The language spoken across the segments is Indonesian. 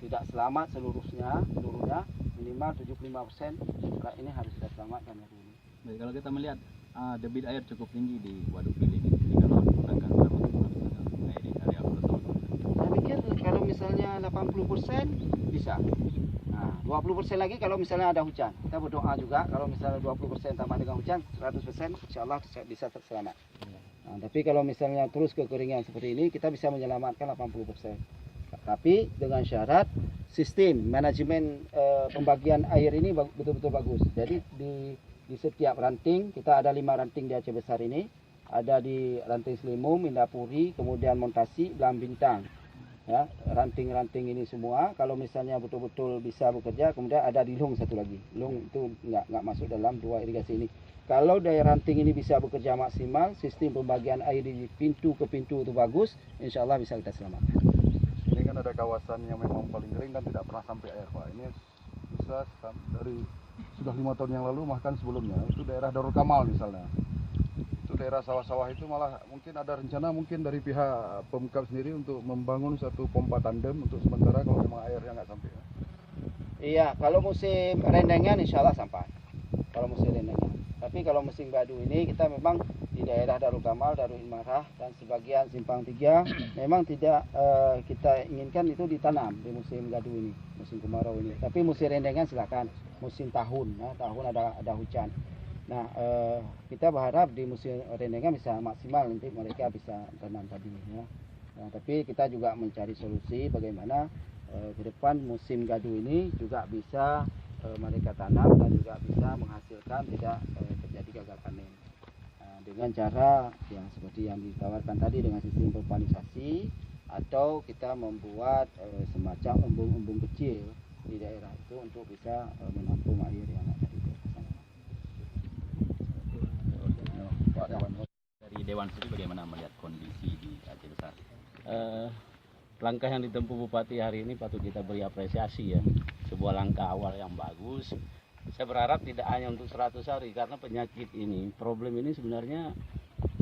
tidak selamat seluruhnya minimal 75% ini harus kita selamatkan hari ini. Baik, kalau kita melihat debit air cukup tinggi di Waduk Pili ini, jadi kalau digunakan sama air di area Proton. Saya pikir kalau misalnya 80% bisa. Nah, 20% lagi kalau misalnya ada hujan. Kita berdoa juga kalau misalnya 20% tambah dengan hujan, 100% insya Allah bisa terselamat. Nah, tapi kalau misalnya terus kekeringan seperti ini, kita bisa menyelamatkan 80%. Tapi dengan syarat sistem manajemen pembagian air ini betul-betul bagus. Jadi di setiap ranting, kita ada 5 ranting di Aceh Besar ini. Ada di ranting Selimum, Indapuri, kemudian Montasi, Belam Bintang. Ya, ranting-ranting ini semua kalau misalnya betul-betul bisa bekerja, kemudian ada di Lung satu lagi. Lung itu nggak masuk dalam 2 irigasi ini. Kalau dari ranting ini bisa bekerja maksimal, sistem pembagian air di pintu ke pintu itu bagus, insya Allah bisa kita selamatkan. Ini kan ada kawasan yang memang paling kering dan tidak pernah sampai air, Pak. Ini bisa dari sudah 5 tahun yang lalu, bahkan sebelumnya itu daerah Darul Kamal misalnya. Daerah sawah-sawah itu malah mungkin ada rencana mungkin dari pihak Pemkab sendiri untuk membangun satu pompa tandem untuk sementara kalau memang airnya nggak sampai. Iya, kalau musim rendengan insya Allah sampai. Kalau musim rendengan. Tapi kalau musim gadu ini kita memang di daerah Darul Kamal, Darul Imarah dan sebagian Simpang 3 memang tidak kita inginkan itu ditanam di musim gadu ini, musim kemarau ini. Tapi musim rendengan silakan, musim tahun, ya, tahun ada hujan. Nah, kita berharap di musim rendengan bisa maksimal nanti mereka bisa tanam tadi, ya. Nah, tapi kita juga mencari solusi bagaimana ke depan musim gadu ini juga bisa mereka tanam dan juga bisa menghasilkan tidak terjadi gagal panen. Nah, dengan cara yang seperti yang ditawarkan tadi dengan sistem purbanisasi atau kita membuat semacam embung-embung kecil di daerah itu untuk bisa menampung air yang ada di daerah sana. Dari Dewan sendiri bagaimana melihat kondisi di Aceh Besar? Langkah yang ditempuh Bupati hari ini patut kita beri apresiasi, ya. Sebuah langkah awal yang bagus. Saya berharap tidak hanya untuk 100 hari karena penyakit ini, problem ini sebenarnya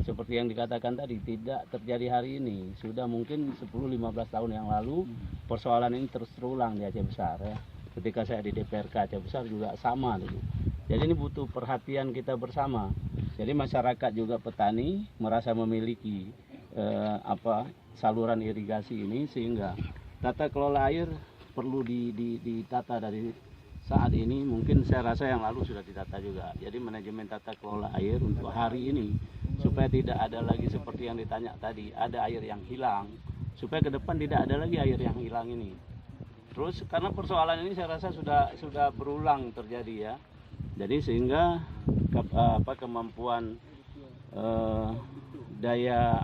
seperti yang dikatakan tadi tidak terjadi hari ini. Sudah mungkin 10-15 tahun yang lalu persoalan ini terus terulang di Aceh Besar, ya. Ketika saya di DPRK Aceh Besar juga sama dulu. Jadi ini butuh perhatian kita bersama. Jadi masyarakat juga petani merasa memiliki saluran irigasi ini, sehingga tata kelola air perlu ditata dari saat ini. Mungkin saya rasa yang lalu sudah ditata juga. Jadi manajemen tata kelola air untuk hari ini supaya tidak ada lagi seperti yang ditanya tadi, ada air yang hilang, supaya ke depan tidak ada lagi air yang hilang ini. Terus karena persoalan ini saya rasa sudah berulang terjadi, ya. Jadi sehingga kemampuan daya